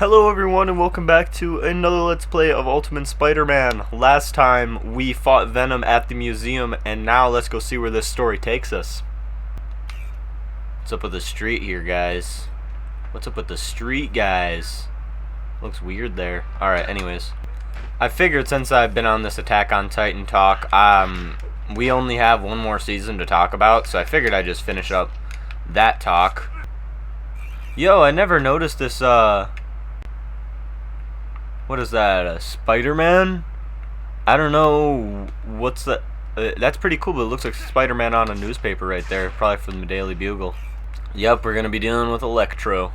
Hello everyone and welcome back to another Let's Play of Ultimate Spider-Man. Last time we fought Venom at the museum, and now let's go see where this story takes us. What's up with the street here, guys? What's up with the street, guys? Looks weird there. Alright, anyways. I figured since I've been on this Attack on Titan talk, we only have one more season to talk about, so I figured I'd just finish up that talk. Yo, I never noticed this, what is that, a Spider-Man? I don't know what's that. That's pretty cool, but it looks like Spider-Man on a newspaper right there, probably from the Daily Bugle. Yep, we're gonna be dealing with Electro.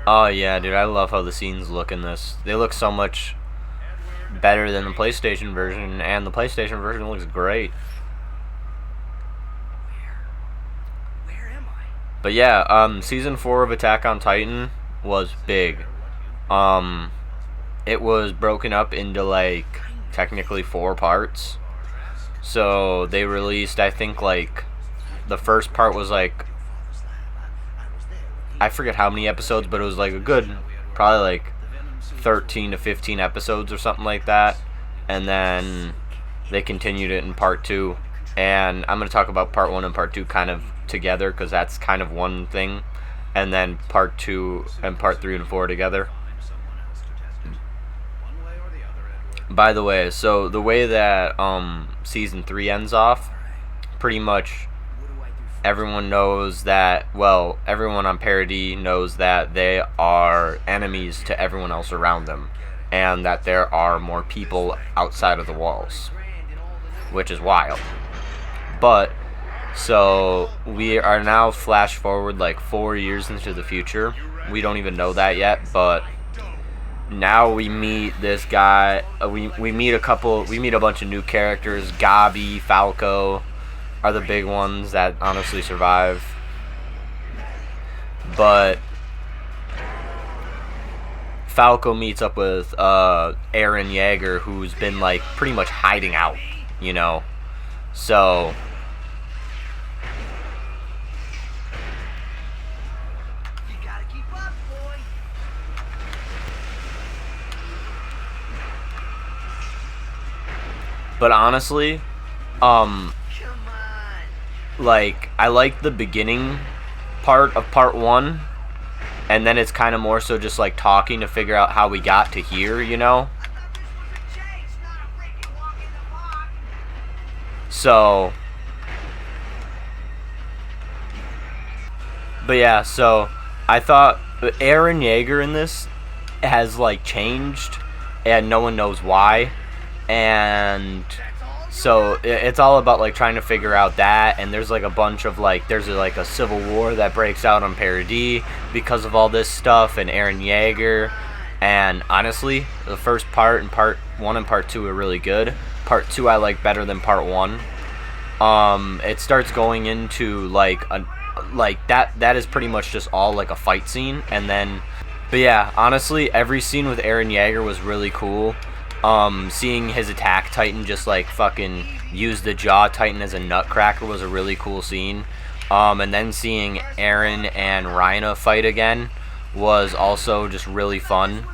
Oh yeah, dude, I love how the scenes look in this. They look so much better than the PlayStation version, and the PlayStation version looks great. Where am I? But yeah, Season 4 of Attack on Titan was big. It was broken up into, like, technically 4 parts. So they released, I think, like, the first part was like, I forget how many episodes, but it was like a good, probably like 13 to 15 episodes or something like that. And then they continued it in part 2. And I'm going to talk about part 1 and part 2 kind of together, because that's kind of one thing. And then part 2 and part 3 and 4 together. By the way, so the way that season 3 ends off, pretty much everyone knows that, well, everyone on Parody knows that they are enemies to everyone else around them, and that there are more people outside of the walls, which is wild. But so we are now flash forward like 4 years into the future. We don't even know that yet, but now we meet this guy. We meet a bunch of new characters. Gabi, Falco are the big ones that honestly survive. But Falco meets up with Eren Yeager, who's been like pretty much hiding out, you know. So but honestly, like, I like the beginning part of part 1, and then it's kind of more so just like talking to figure out how we got to here, you know? So, but yeah, so I thought Eren Yeager in this has like changed, and no one knows why. And so it's all about like trying to figure out that, and there's like a bunch of like, there's like a civil war that breaks out on Parody because of all this stuff and Eren Yeager. And honestly, the first part and part 1 and part 2 are really good. Part 2 I like better than part 1. It starts going into like that is pretty much just all like a fight scene, and then, but yeah, honestly, every scene with Eren Yeager was really cool. Seeing his attack Titan just like fucking use the jaw Titan as a nutcracker was a really cool scene. And then seeing Eren and Rhina fight again was also just really fun.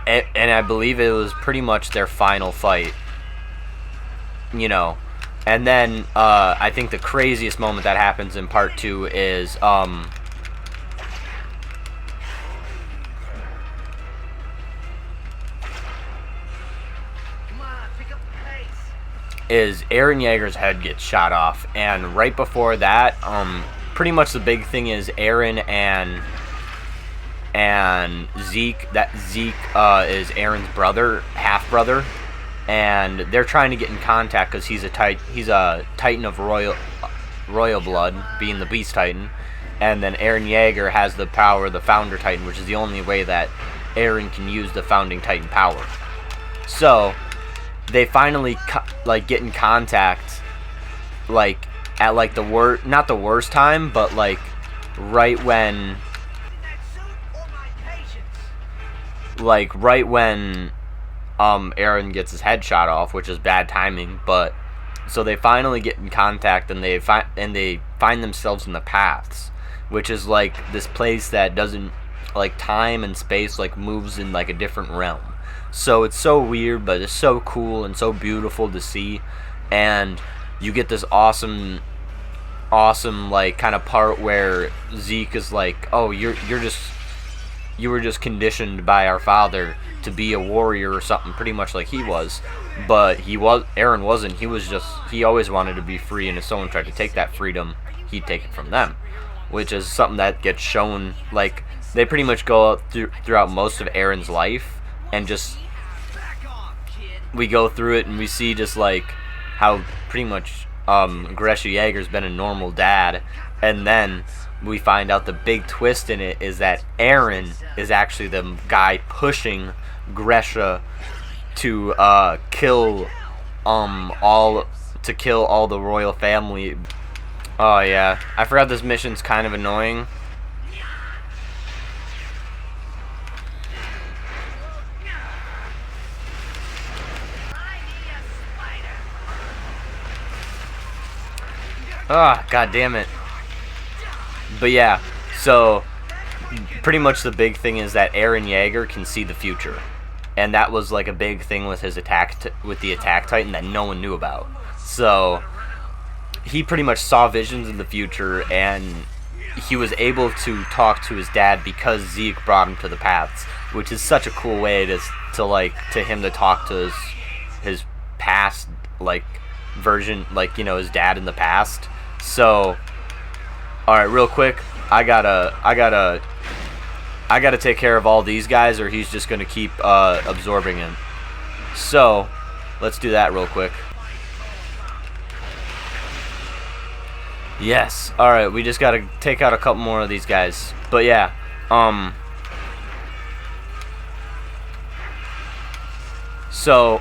And I believe it was pretty much their final fight, you know. And then I think the craziest moment that happens in part 2 is Eren Yeager's head gets shot off, and right before that, pretty much the big thing is Eren and Zeke. That Zeke is Eren's brother, half brother, and they're trying to get in contact because he's a Titan of royal blood, being the Beast Titan, and then Eren Yeager has the power of the Founder Titan, which is the only way that Eren can use the Founding Titan power. So they finally like get in contact, like at like the not the worst time, but like right when Eren gets his head shot off, which is bad timing. But so they finally get in contact, and they find themselves in the paths, which is like this place that doesn't, like, time and space like moves in like a different realm. So it's so weird, but it's so cool and so beautiful to see. And you get this awesome like kind of part where Zeke is like, "Oh, you were just conditioned by our father to be a warrior or something," pretty much like he was. But Aaron wasn't. He always wanted to be free, and if someone tried to take that freedom, he'd take it from them, which is something that gets shown. Like, they pretty much go throughout most of Aaron's life, and just we go through it and we see just like how pretty much Gresham Yeager's been a normal dad, and then we find out the big twist in it is that Aaron is actually the guy pushing Gresha to kill all the royal family. Oh yeah, I forgot this mission's kind of annoying. Ah, god damn it. But yeah, so pretty much the big thing is that Eren Yeager can see the future, and that was like a big thing with his with the Attack Titan that no one knew about. So he pretty much saw visions in the future, and he was able to talk to his dad because Zeke brought him to the paths, which is such a cool way to him to talk to his past, like, version, like, you know, his dad in the past. So, all right, real quick, I gotta take care of all these guys, or he's just gonna keep absorbing him. So, let's do that real quick. Yes. All right, we just gotta take out a couple more of these guys. But yeah, So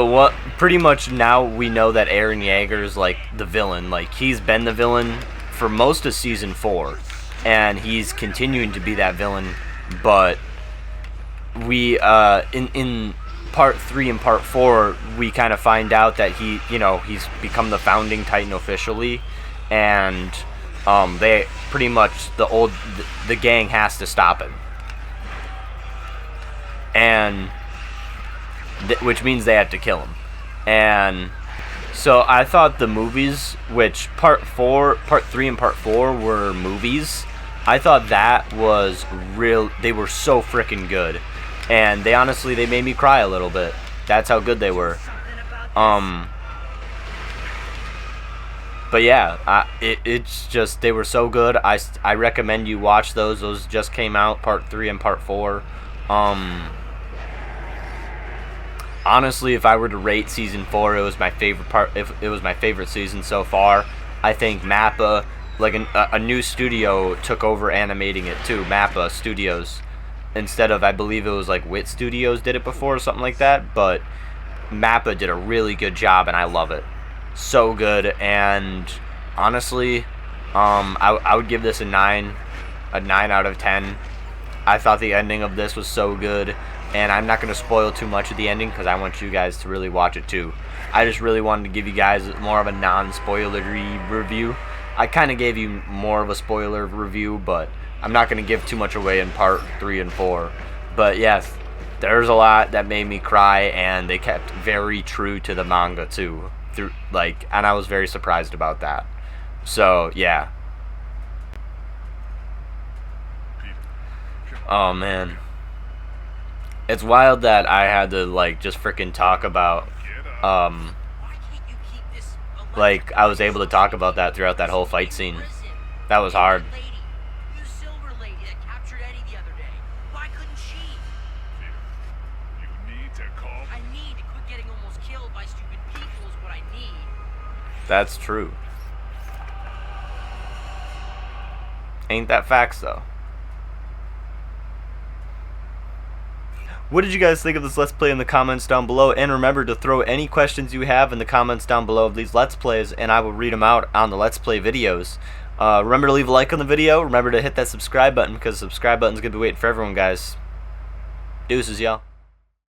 what? Pretty much now we know that Eren Yeager is like the villain. Like, he's been the villain for most of season 4, and he's continuing to be that villain. But we in part 3 and part 4, we kind of find out that he's become the founding Titan officially, and they pretty much the gang has to stop him, and which means they have to kill him. And so I thought the movies, which part 3 and part 4 were movies, I thought that was real. They were so freaking good, and they made me cry a little bit. That's how good they were. But yeah, it's just, they were so good. I recommend you watch those. Those just came out, part 3 and part 4. Honestly, if I were to rate season 4, it was my favorite part. If it was my favorite season so far. I think Mappa, like a new studio, took over animating it too. Mappa Studios, instead of, I believe it was like Wit Studios did it before or something like that. But Mappa did a really good job, and I love it. So good. And honestly, I would give this a 9 out of 10. I thought the ending of this was so good. And I'm not going to spoil too much of the ending because I want you guys to really watch it too. I just really wanted to give you guys more of a non-spoilery review. I kind of gave you more of a spoiler review, but I'm not going to give too much away in part 3 and 4. But yes, there's a lot that made me cry, and they kept very true to the manga too. And I was very surprised about that. So yeah. Oh man. It's wild that I had to, like, just freaking talk about, like, I was able to talk about that throughout that whole fight scene. That was hard. That's true. Ain't that facts, though? What did you guys think of this Let's Play in the comments down below? And remember to throw any questions you have in the comments down below of these Let's Plays, and I will read them out on the Let's Play videos. Remember to leave a like on the video. Remember to hit that subscribe button, because the subscribe button is going to be waiting for everyone, guys. Deuces, y'all.